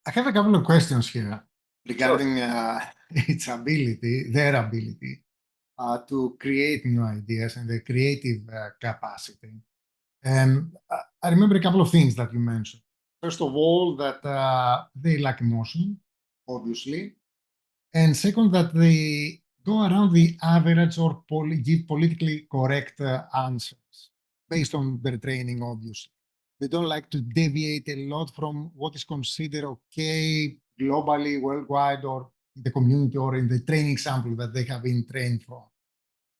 I have a couple of questions here regarding their ability to create new ideas and the creative capacity. And I remember a couple of things that you mentioned. First of all, that they lack emotion, obviously. And second, that they go around the average or give politically correct answers based on their training, obviously. They don't like to deviate a lot from what is considered okay globally, worldwide, or in the community, or in the training sample that they have been trained from,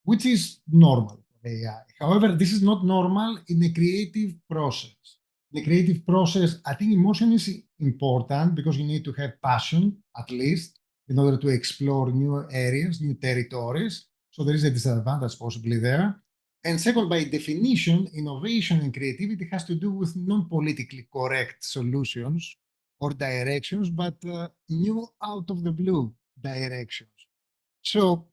which is normal for AI. However, this is not normal in a creative process. In a creative process, I think emotion is important because you need to have passion, at least, in order to explore new areas, new territories. So there is a disadvantage possibly there. And second, by definition, innovation and creativity has to do with non-politically correct solutions or directions, but new out of the blue directions. So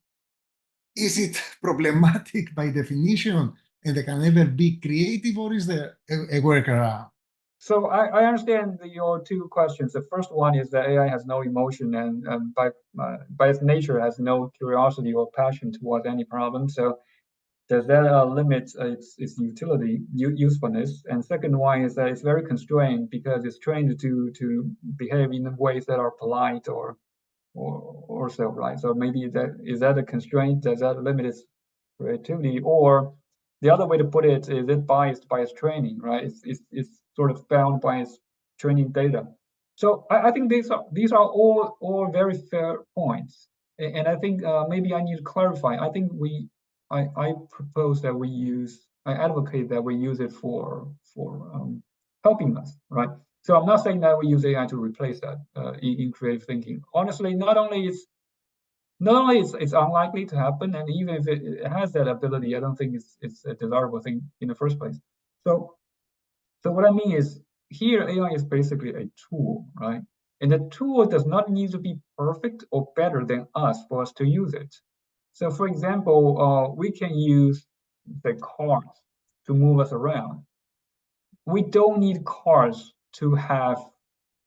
is it problematic by definition and they can never be creative, or is there a workaround? So I understand your two questions. The first one is that AI has no emotion and by its nature has no curiosity or passion towards any problem. So does that limit its utility, usefulness? And second one is that it's very constrained because it's trained to behave in ways that are polite or so, right? So maybe is that a constraint? Does that limit its creativity? Or the other way to put it is it biased by its training, right? It's sort of bound by its training data. So I think these are all very fair points, and I think maybe I need to clarify. I think I propose that I advocate that we use it for helping us, right? So I'm not saying that we use AI to replace that in creative thinking. Honestly, not only it's unlikely to happen, and even if it has that ability, I don't think it's a desirable thing in the first place. So what I mean is here AI is basically a tool, right? And the tool does not need to be perfect or better than us for us to use it. So for example, we can use the cars to move us around. We don't need cars to have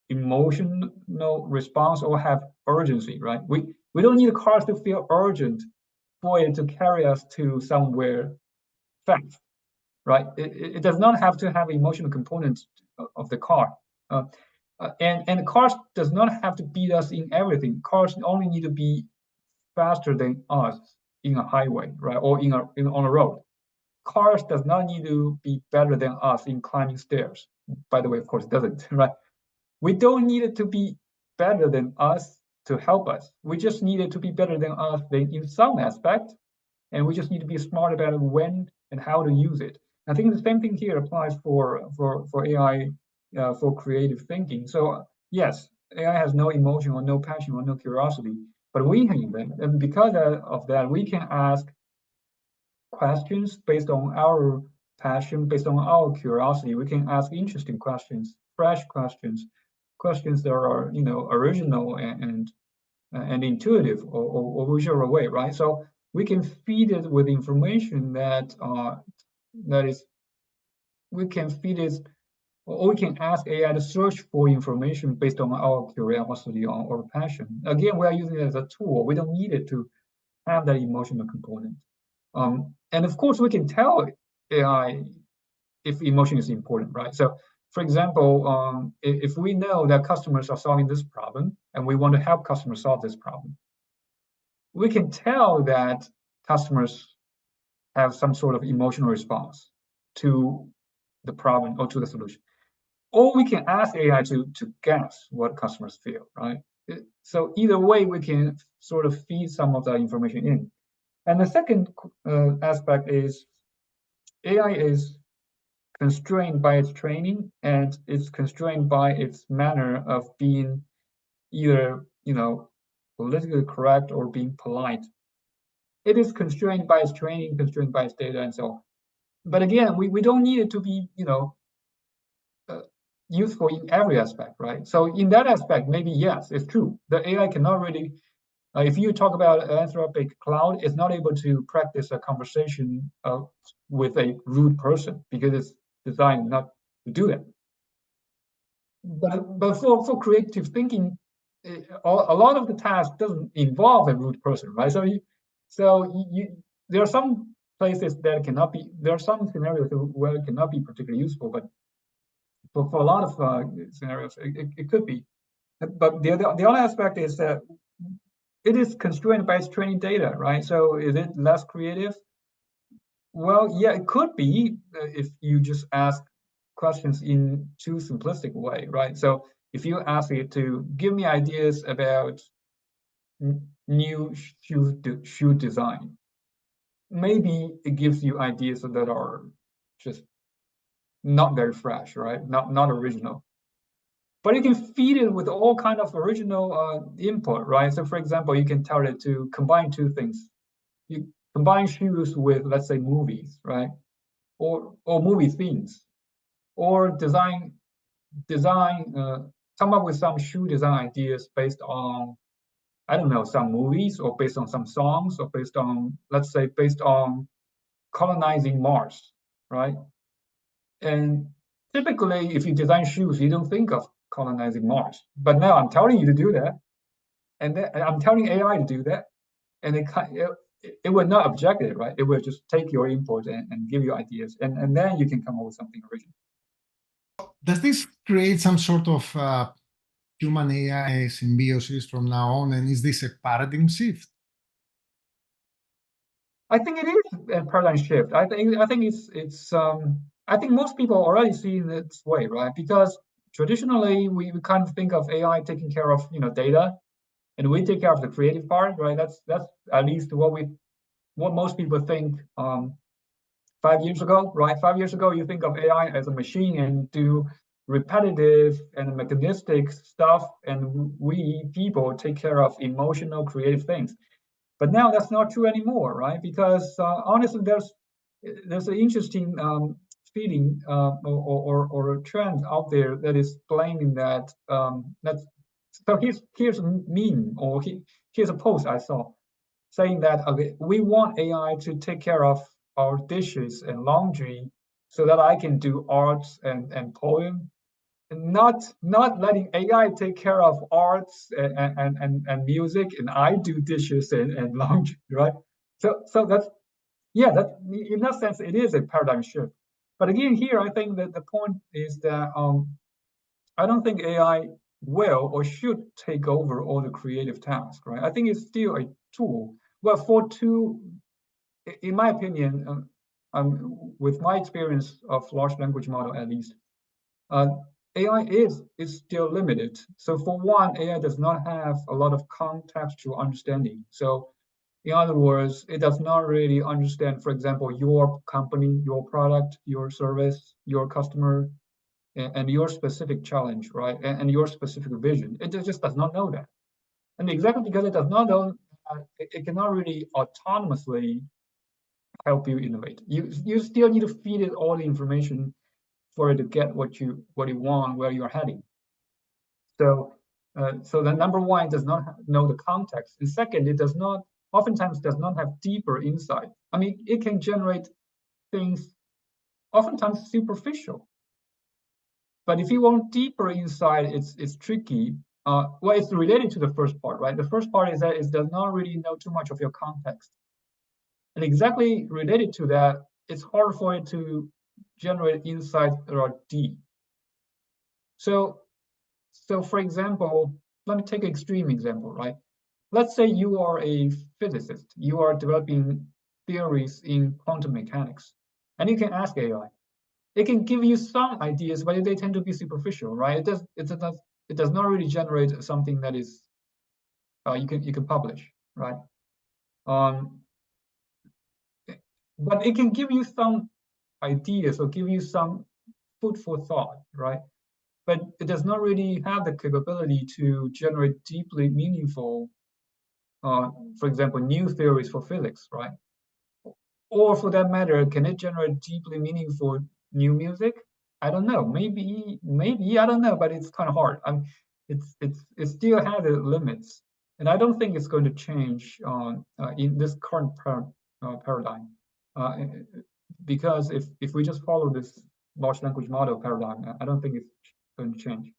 emotional response or have urgency, right? We don't need cars to feel urgent for it to carry us to somewhere fast, right? It does not have to have emotional components of the car. And cars does not have to beat us in everything. Cars only need to be faster than us in a highway, right? Or on a road. Cars does not need to be better than us in climbing stairs. By the way, of course, it doesn't, right? We don't need it to be better than us to help us. We just need it to be better than us in some aspect, and we just need to be smart about when and how to use it. I think the same thing here applies for AI for creative thinking. So yes, AI has no emotion or no passion or no curiosity, but we have them, and because of that, we can ask questions based on our passion, based on our curiosity. We can ask interesting questions, fresh questions, questions that are original and intuitive or whichever way, right? So we can feed it with information that is we can feed it, or we can ask AI to search for information based on our curiosity or passion. Again, we are using it as a tool. We don't need it to have that emotional component. And of course, we can tell AI if emotion is important, right? So, for example, if we know that customers are solving this problem and we want to help customers solve this problem, we can tell that customers have some sort of emotional response to the problem or to the solution. Or we can ask AI to guess what customers feel, right? So either way, we can sort of feed some of that information in. And the second aspect is AI is constrained by its training, and it's constrained by its manner of being either politically correct or being polite. It is constrained by its training, constrained by its data, and so on. But again, we don't need it to be useful in every aspect, right? So in that aspect, maybe yes, it's true. The AI cannot really, if you talk about Anthropic Cloud, it's not able to practice a conversation with a rude person because it's designed not to do that. but for creative thinking, a lot of the task doesn't involve a root person, right? So there are some places that cannot be. There are some scenarios where it cannot be particularly useful, but for a lot of scenarios, it could be. But the other aspect is that it is constrained by its training data, right? So is it less creative? Well, yeah, it could be if you just ask questions in too simplistic way, right? So if you ask it to give me ideas about new shoe design, maybe it gives you ideas that are just not very fresh, right? Not original. But you can feed it with all kind of original input, right? So for example, you can tell it to combine two things. You combine shoes with, let's say, movies, right? Or movie themes, or come up with some shoe design ideas based on, I don't know, some movies, or based on some songs, or based on, let's say, based on colonizing Mars, right? And typically, if you design shoes, you don't think of colonizing Mars. But now I'm telling you to do that, and then I'm telling AI to do that, and it will not object it, right? It will just take your input and give you ideas, and then you can come up with something original. Does this create some sort of human AI symbiosis from now on, and is this a paradigm shift? I think it is a paradigm shift. I think it's I think most people already see it this way, right? Because traditionally we kind of think of AI taking care of data, and we take care of the creative part, right? That's at least what most people think 5 years ago, right? 5 years ago, you think of AI as a machine and do repetitive and mechanistic stuff, and we people take care of emotional, creative things. But now that's not true anymore, right? Because honestly, there's an interesting feeling or a trend out there that is claiming that that's so here's a meme, or here's a post I saw saying that, okay, we want AI to take care of our dishes and laundry so that I can do arts and poem, and not letting AI take care of arts and music, and I do dishes and laundry, right? So that's, yeah, that in that sense it is a paradigm shift. But again, here I think that the point is that I don't think AI will or should take over all the creative tasks, right? I think it's still a tool. Well, in my opinion, with my experience of large language model at least, uh, AI is still limited. So for one, AI does not have a lot of contextual understanding. So in other words, it does not really understand, for example, your company, your product, your service, your customer, and your specific challenge, right? And your specific vision. It just does not know that. And exactly because it does not know, it cannot really autonomously help you innovate. You still need to feed it all the information for it to get what you want, where you're heading. So the number one, it does not know the context, and second, it does not oftentimes does not have deeper insight. I mean, it can generate things oftentimes superficial, but if you want deeper insight, it's tricky. Well, it's related to the first part, right? The first part is that it does not really know too much of your context, and exactly related to that, it's hard for it to generate insights that are deep. So for example, let me take an extreme example, right? Let's say you are a physicist, you are developing theories in quantum mechanics, and you can ask AI. It can give you some ideas, but they tend to be superficial, right? It does not really generate something that is you can publish, right? Um, but it can give you some ideas or give you some food for thought, right? But it does not really have the capability to generate deeply meaningful, for example, new theories for physics, right? Or for that matter, can it generate deeply meaningful new music? I don't know. Maybe I don't know, but it's kind of hard. It still has its limits, and I don't think it's going to change in this current paradigm, uh, because if we just follow this large language model paradigm, I don't think it's going to change.